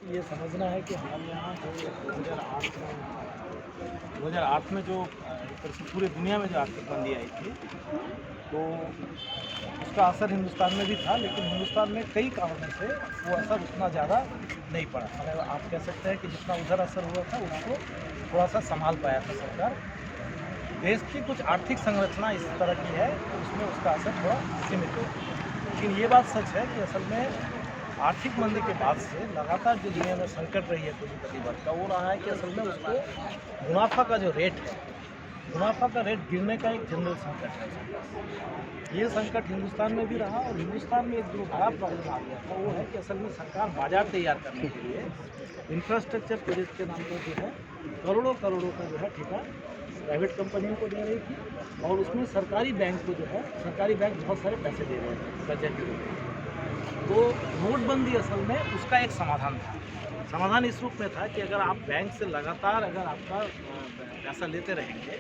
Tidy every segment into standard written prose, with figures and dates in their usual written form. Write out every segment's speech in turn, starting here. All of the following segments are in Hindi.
ये समझना है कि हमारे यहाँ जो 2008 में जो एक तरह से पूरी दुनिया में जो आर्थिक मंदी आई थी, तो उसका असर हिंदुस्तान में भी था, लेकिन हिंदुस्तान में कई कारणों से वो असर उतना ज़्यादा नहीं पड़ा। मतलब आप कह सकते हैं कि जितना उधर असर हुआ था उसको थोड़ा सा संभाल पाया था सरकार। देश की कुछ आर्थिक संरचना इस तरह की है, उसमें उसका असर थोड़ा सीमित है। लेकिन ये बात सच है कि असल में आर्थिक मंदी के बाद से लगातार जो दुनिया में संकट रही है पूंजीपति वर्ग का, वो रहा है कि असल में उसको मुनाफा का जो रेट है, मुनाफा का रेट गिरने का एक जनरल संकट है। ये संकट हिंदुस्तान में भी रहा, और हिंदुस्तान में एक जो बड़ा प्रॉब्लम आ गया था वो है कि असल में सरकार बाजार तैयार करने के लिए इंफ्रास्ट्रक्चर प्रोजेक्ट के नाम पर जो है करोड़ों करोड़ों का जो है ठेका प्राइवेट कंपनियों को दे रही थी, और उसमें सरकारी बैंक को जो है सरकारी बैंक बहुत सारे पैसे दे रहे थे कर्जे के रूप में। तो नोटबंदी असल में उसका एक समाधान था। समाधान इस रूप में था कि अगर आप बैंक से लगातार अगर आपका पैसा लेते रहेंगे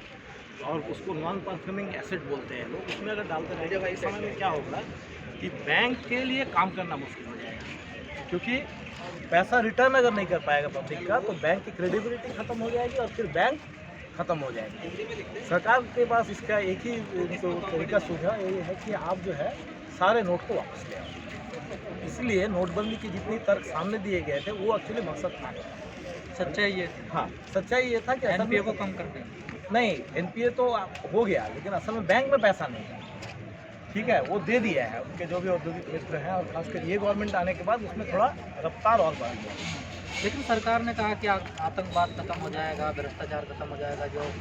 और उसको नॉन परफॉर्मिंग एसेट बोलते हैं लोग, उसमें अगर डालते रहेंगे, इस समय में क्या होगा कि बैंक के लिए काम करना मुश्किल हो जाएगा, क्योंकि पैसा रिटर्न अगर नहीं कर पाएगा पब्लिक का, तो बैंक की क्रेडिबिलिटी खत्म हो जाएगी और फिर बैंक खत्म हो जाएगी। सरकार के पास इसका एक ही तो तरीका सूझा, ये है कि आप जो है सारे नोट को वापस ले आओ। इसलिए नोटबंदी की जितनी तर्क सामने दिए गए थे वो एक्चुअली मकसद था। सच्चाई ये हाँ, सच्चाई ये था कि एनपीए को कम करते हैं। नहीं, एनपीए तो हो गया, लेकिन असल में बैंक में पैसा नहीं है। ठीक है, वो दे दिया है उनके जो भी औद्योगिक मित्र हैं, और खासकर ये गवर्नमेंट आने के बाद उसमें थोड़ा रफ्तार और बढ़ गया। लेकिन सरकार ने कहा कि आतंकवाद खत्म हो जाएगा, भ्रष्टाचार खत्म हो जाएगा, जो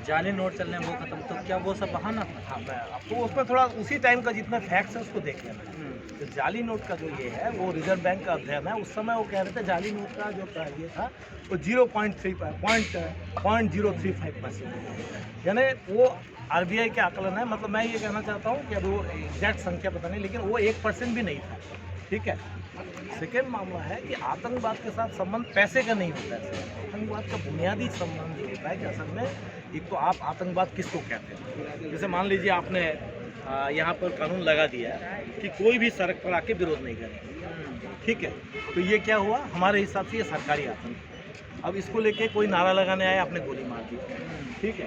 जाली नोट चलने हैं वो खत्म, तो क्या वो सब बहाना था? हाँ, मैं आपको उसमें थोड़ा उसी टाइम का जितना फैक्ट्स है उसको देख लेना है। तो जाली नोट का जो ये है वो रिजर्व बैंक का अध्ययन है। उस समय वो कह रहे थे जाली नोट का जो ये था वो 0.035%, यानी वो आरबीआई के आकलन है। मतलब मैं ये कहना चाहता हूँ कि अब वो एग्जैक्ट संख्या पता नहीं, लेकिन वो 1% भी नहीं था। ठीक है। सेकेंड मामला है कि आतंकवाद के साथ संबंध पैसे का नहीं होता है। आतंकवाद का बुनियादी संबंध ये होता है कि असल में एक तो आप आतंकवाद किसको कहते हैं। जैसे मान लीजिए आपने यहाँ पर कानून लगा दिया कि कोई भी सड़क पर आके विरोध नहीं करेगा, ठीक है, तो ये क्या हुआ, हमारे हिसाब से ये सरकारी आतंक। अब इसको लेके कोई नारा लगाने आया, आपने गोली मार दी, ठीक है,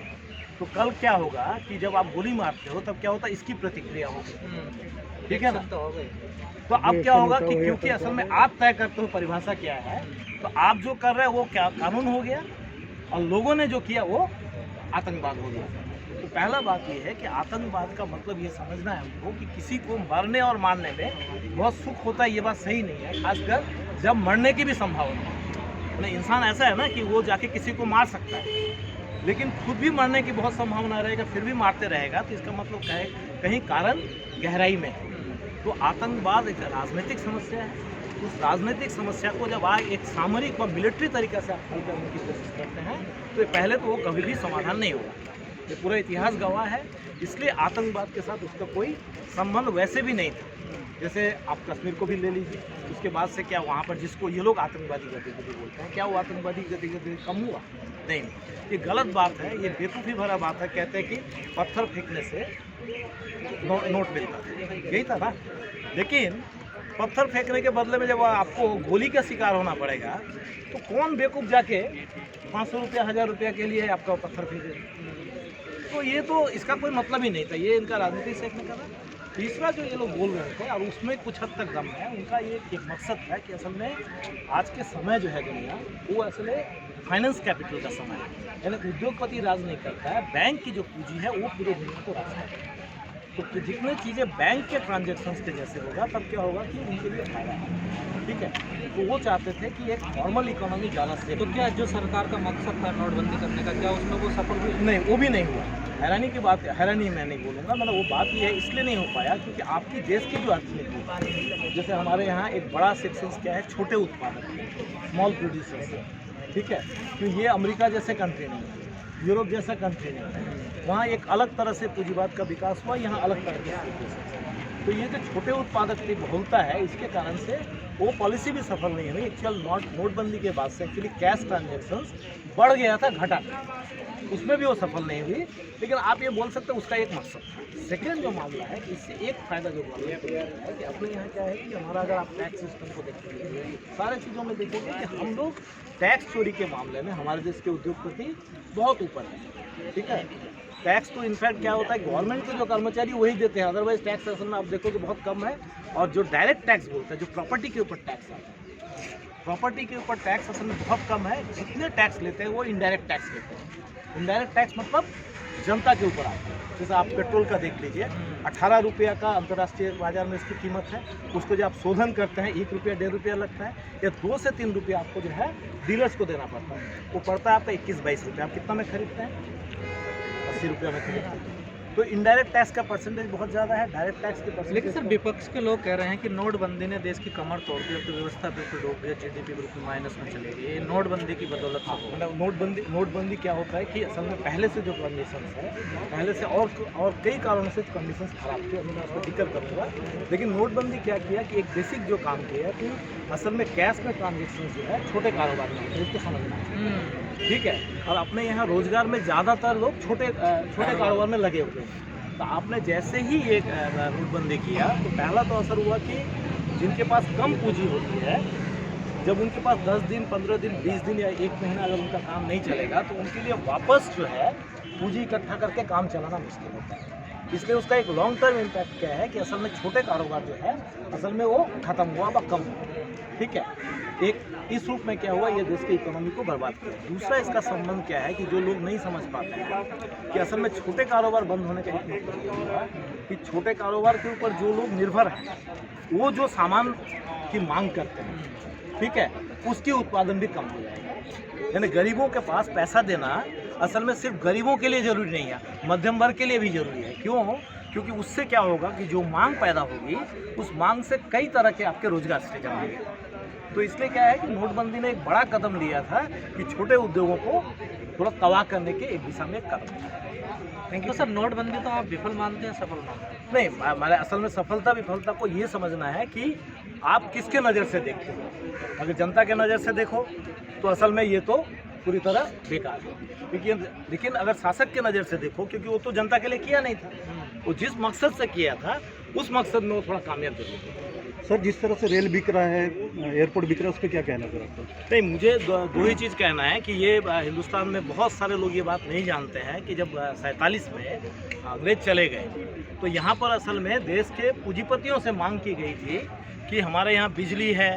तो कल क्या होगा कि जब आप गोली मारते हो तब क्या होता है, इसकी प्रतिक्रिया होगी, ठीक है ना। तो अब क्या होगा कि क्योंकि असल में आप तय करते हो परिभाषा क्या है, तो आप जो कर रहे हो वो क्या कानून हो गया, और लोगों ने जो किया वो आतंकवाद हो गया। तो पहला बात ये है कि आतंकवाद का मतलब ये समझना है हमको कि किसी को मरने और मारने में बहुत सुख होता है, ये बात सही नहीं है, खासकर जब मरने की भी संभावना है। इंसान ऐसा है ना कि वो जाके किसी को मार सकता है, लेकिन खुद भी मरने की बहुत संभावना रहेगा, फिर भी मारते रहेगा, तो इसका मतलब कहीं कारण गहराई में है। तो आतंकवाद एक राजनीतिक समस्या है। उस राजनीतिक समस्या को जब आप एक सामरिक व मिलिट्री तरीके से आप हल करने की कोशिश करते हैं, तो पहले तो वो कभी भी समाधान नहीं होगा। ये पूरा इतिहास गवाह है। इसलिए आतंकवाद के साथ उसका कोई संबंध वैसे भी नहीं था। जैसे आप कश्मीर को भी ले लीजिए, उसके बाद से क्या वहाँ पर जिसको ये लोग आतंकवादी गतिविधि बोलते हैं, क्या वो आतंकवादी गतिविधि कम हुआ? नहीं, ये गलत बात है, ये बेवकूफ़ी भरा बात है। कहते हैं कि पत्थर फेंकने से नोट मिलता था, यही था ना। लेकिन पत्थर फेंकने के बदले में जब आपको गोली का शिकार होना पड़ेगा, तो कौन बेवकूफ़ जाके 500 रुपया 1000 रुपया के लिए आपका पत्थर फेंके? तो ये तो इसका कोई मतलब ही नहीं था, ये इनका राजनीतिक सेकने का था। तीसरा जो ये लोग बोल रहे थे, और उसमें कुछ हद तक दम है, उनका ये एक मकसद है कि असल में आज के समय जो है दुनिया, वो असल फाइनेंस कैपिटल का समय है, यानी उद्योगपति राज नहीं करता है, बैंक की जो पूंजी है वो पूरे दुनिया को राज करता है। तो जितनी चीज़ें बैंक के ट्रांजेक्शन्स के जैसे होगा, तब क्या होगा कि उनके लिए फायदा है, ठीक है। तो वो चाहते थे कि एक फॉर्मल इकोनॉमी ज़्यादा से। तो क्या जो सरकार का मकसद था नोटबंदी करने का, क्या उसमें वो सफल हुई? नहीं, वो भी नहीं हुआ। हैरानी की बात, हैरानी मैं नहीं बोलूँगा, मतलब वो बात ये है इसलिए नहीं हो पाया क्योंकि आपकी देश की जो अर्थनीति, जैसे हमारे यहाँ एक बड़ा सेक्शन क्या है, छोटे उत्पादक, स्मॉल प्रोड्यूसर्स, ठीक है। तो ये अमेरिका जैसे कंट्री नहीं है, यूरोप जैसा कंट्री नहीं है, वहाँ एक अलग तरह से पूंजीवाद का विकास हुआ, यहाँ अलग तरह के। तो ये जो छोटे उत्पादक की बहुलता है, इसके कारण से वो पॉलिसी भी सफल नहीं हुई। एक्चुअल नोटबंदी के बाद से एक्चुअली कैश ट्रांजेक्शन्स बढ़ गया था, घटा, उसमें भी वो सफल नहीं हुई। लेकिन आप ये बोल सकते हैं उसका एक मकसद था। सेकेंड जो मामला है, इससे एक फ़ायदा जो है कि अपने यहाँ क्या है कि हमारा, अगर आप टैक्स सिस्टम को देखेंगे, सारे चीज़ों में देखोगे कि हम लोग टैक्स चोरी के मामले में हमारे देश के उद्योगपति बहुत ऊपर है। ठीक है, टैक्स तो इनफैक्ट क्या होता है, गवर्नमेंट के जो कर्मचारी वही देते हैं, अदरवाइज टैक्स असल में आप देखो तो बहुत कम है। और जो डायरेक्ट टैक्स बोलते हैं, जो प्रॉपर्टी के ऊपर टैक्स आता है, प्रॉपर्टी के ऊपर टैक्स असल में बहुत कम है। जितने टैक्स लेते हैं वो इनडायरेक्ट टैक्स लेते हैं। इनडायरेक्ट टैक्स मतलब जनता के ऊपर आता है। जैसे आप पेट्रोल का देख लीजिए, 18 रुपया का अंतर्राष्ट्रीय बाजार में इसकी कीमत है। उसको जब आप शोधन करते हैं 1 रुपया 1.5 रुपया लगता है, या 2 से 3 रुपया आपको जो है डीलर्स को देना पड़ता है। वो पड़ता है आपका 21-22 रुपया। आप कितना में खरीदते हैं? 80 रुपया में खरीदते हैं। तो इनडायरेक्ट टैक्स का परसेंटेज बहुत ज़्यादा है, डायरेक्ट टैक्स के परसेंटेज। लेकिन सर, विपक्ष के लोग कह रहे हैं कि नोटबंदी ने देश की कमर तोड़ दी, अर्थव्यवस्था बिल्कुल डूब गई, जीडीपी बिल्कुल माइनस में चली गई। ये नोटबंदी की बदौलत से हुआ। मतलब नोटबंदी क्या होता है कि असल में पहले से जो कंडीशंस है, पहले से और कई कारणों से कंडीशंस खराब थी, मैं उसको जिक्र करूँगा। लेकिन नोटबंदी क्या किया कि एक बेसिक जो काम किया कि असल में कैश में ट्रांजेक्शन जो है छोटे कारोबार में होते हैं, इसको समझना है। ठीक है, और अपने यहाँ रोजगार में ज़्यादातर लोग छोटे कारोबार में लगे हुए हैं। तो आपने जैसे ही ये नोटबंदी किया तो पहला तो असर हुआ कि जिनके पास कम पूंजी होती है, जब उनके पास 10 दिन, 15 दिन, 20 दिन या 1 महीना अगर उनका काम नहीं चलेगा तो उनके लिए वापस जो है पूंजी इकट्ठा करके काम चलाना मुश्किल होता है। इसलिए उसका एक लॉन्ग टर्म इम्पैक्ट क्या है कि असल में छोटे कारोबार जो है असल में वो खत्म हुआ व कम हुआ। ठीक है, एक इस रूप में क्या हुआ, ये देश की इकोनॉमी को बर्बाद किया। दूसरा इसका संबंध क्या है कि जो लोग नहीं समझ पाते हैं कि असल में छोटे कारोबार बंद होने का एक मतलब ये हुआ कि छोटे कारोबार के ऊपर जो लोग निर्भर हैं, वो जो सामान की मांग करते हैं, ठीक है, उसकी उत्पादन भी कम हो जाएगा। यानी गरीबों के पास पैसा देना असल में सिर्फ गरीबों के लिए ज़रूरी नहीं है, मध्यम वर्ग के लिए भी ज़रूरी है। क्यों? क्योंकि उससे क्या होगा कि जो मांग पैदा होगी उस मांग से कई तरह के आपके रोजगार सृजन होंगे। तो इसलिए क्या है कि नोटबंदी ने एक बड़ा कदम लिया था कि छोटे उद्योगों को थोड़ा तबाह करने के एक दिशा में एक कदम। Thank you sir. नोटबंदी तो आप विफल मानते हैं, सफल मानते हैं? नहीं, हमारे असल में सफलता विफलता को ये समझना है कि आप किसके नज़र से देखते हो। अगर जनता के नज़र से देखो तो असल में ये तो पूरी तरह बेकार है। लेकिन अगर शासक के नज़र से देखो, क्योंकि वो तो जनता के लिए किया नहीं था, वो जिस मकसद से किया था उस मकसद में वो थोड़ा कामयाब जरूर है। सर, जिस तरह से रेल बिक रहा है, एयरपोर्ट बिक रहा है, उस पर क्या कहना सर आपको? नहीं, मुझे दो ही चीज़ कहना है कि ये हिंदुस्तान में बहुत सारे लोग ये बात नहीं जानते हैं कि जब 47 में अंग्रेज चले गए तो यहाँ पर असल में देश के पूंजीपतियों से मांग की गई थी कि हमारे यहाँ बिजली है,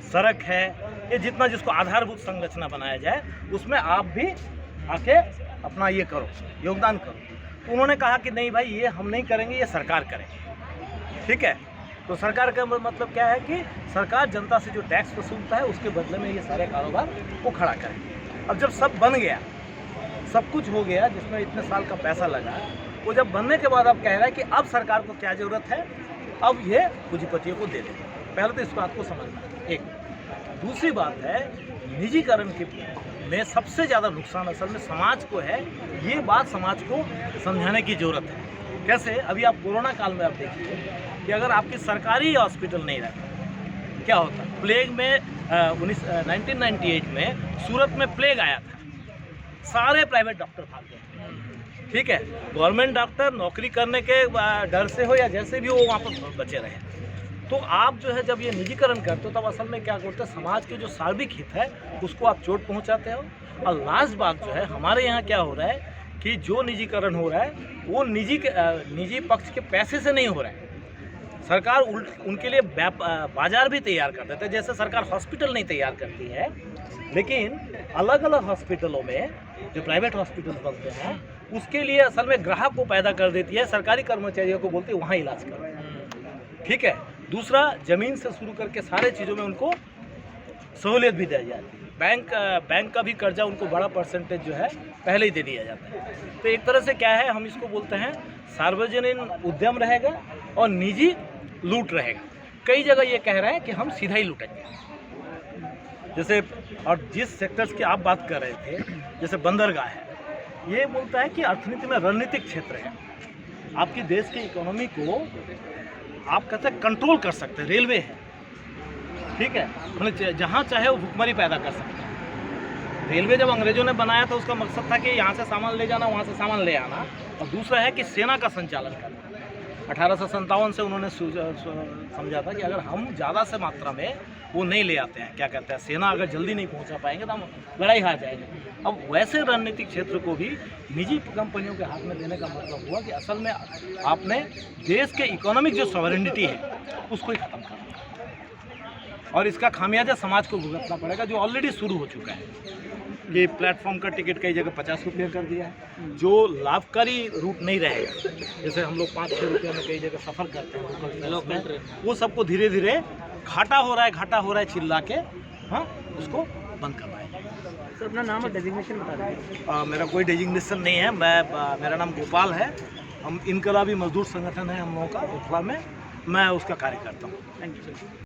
सड़क है, ये जितना जिसको आधारभूत संरचना बनाया जाए उसमें आप भी आके अपना ये करो, योगदान करो। तो उन्होंने कहा कि नहीं भाई, ये हम नहीं करेंगे, ये सरकार करेगी। ठीक है, तो सरकार का मतलब क्या है कि सरकार जनता से जो टैक्स वसूलता है उसके बदले में ये सारे कारोबार को खड़ा करे। अब जब सब बन गया, सब कुछ हो गया, जिसमें इतने साल का पैसा लगा, वो जब बनने के बाद अब कह रहा है कि अब सरकार को क्या ज़रूरत है, अब ये पूंजीपतियों को दे दे। पहले तो इस बात को समझना है। एक दूसरी बात है, निजीकरण के में सबसे ज़्यादा नुकसान असल में समाज को है। ये बात समाज को समझाने की ज़रूरत है। कैसे? अभी आप कोरोना काल में आप देखिए कि अगर आपकी सरकारी हॉस्पिटल नहीं रहता, क्या होता? प्लेग में 1998 में सूरत में प्लेग आया था, सारे प्राइवेट डॉक्टर भाग गए। ठीक है, गवर्नमेंट डॉक्टर नौकरी करने के डर से हो या जैसे भी हो वहाँ पर बचे रहे। तो आप जो है जब ये निजीकरण करते हो तब असल में क्या करते हो, समाज के जो सार्वजनिक हित है उसको आप चोट पहुँचाते हो। और लास्ट बात जो है, हमारे यहाँ क्या हो रहा है कि जो निजीकरण हो रहा है वो निजी पक्ष के पैसे से नहीं हो रहा है। सरकार उनके लिए बाजार भी तैयार कर देता है। जैसे सरकार हॉस्पिटल नहीं तैयार करती है, लेकिन अलग अलग हॉस्पिटलों में जो प्राइवेट हॉस्पिटल बनते हैं उसके लिए असल में ग्राहक को पैदा कर देती है। सरकारी कर्मचारियों को बोलते हैं वहाँ इलाज करो। ठीक है, दूसरा, ज़मीन से शुरू करके सारे चीज़ों में उनको सहूलियत भी दी जाती है। बैंक का भी कर्जा उनको बड़ा परसेंटेज जो है पहले ही दे दिया जाता है। तो एक तरह से क्या है, हम इसको बोलते हैं सार्वजनिक उद्यम रहेगा और निजी लूट रहेगा। कई जगह ये कह रहे हैं कि हम सीधा ही लूटेंगे। जैसे, और जिस सेक्टर्स की आप बात कर रहे थे, जैसे बंदरगाह है, ये बोलता है कि अर्थनीति में रणनीतिक क्षेत्र है, आपकी देश की इकोनॉमी को आप कहते हैं कंट्रोल कर सकते हैं। रेलवे है, ठीक है, मतलब जहाँ चाहे वो भुखमरी पैदा कर सकते हैं। रेलवे जब अंग्रेजों ने बनाया तो उसका मकसद था कि यहाँ से सामान ले जाना, वहाँ से सामान ले आना, और दूसरा है कि सेना का संचालन करना। 1857 से उन्होंने समझा था कि अगर हम ज़्यादा से मात्रा में वो नहीं ले आते हैं, क्या कहते हैं, सेना अगर जल्दी नहीं पहुंचा पाएंगे तो हम लड़ाई हार जाएंगे। अब वैसे रणनीतिक क्षेत्र को भी निजी कंपनियों के हाथ में देने का मतलब हुआ कि असल में आपने देश के इकोनॉमिक जो सॉवरेनिटी है उसको ही ख़त्म करना, और इसका खामियाजा समाज को भुगतना पड़ेगा, जो ऑलरेडी शुरू हो चुका है। कि प्लेटफॉर्म का टिकट कई जगह 50 रुपये कर दिया है, जो लाभकारी रूट नहीं रहेगा, जैसे हम लोग 5-6 रुपये में कई जगह सफ़र करते हैं लोकल ट्रेन, वो सबको धीरे धीरे घाटा हो रहा है चिल्ला के, हाँ, उसको बंद करवाएंगे। सर अपना नाम और डेजिग्नेशन बता दीजिए। मेरा कोई डेजिग्नेशन नहीं है, मेरा नाम गोपाल है। हम इनकलाबी मजदूर संगठन है हम लोगों का, उथला में मैं उसका कार्य करता हूँ। Thank you sir.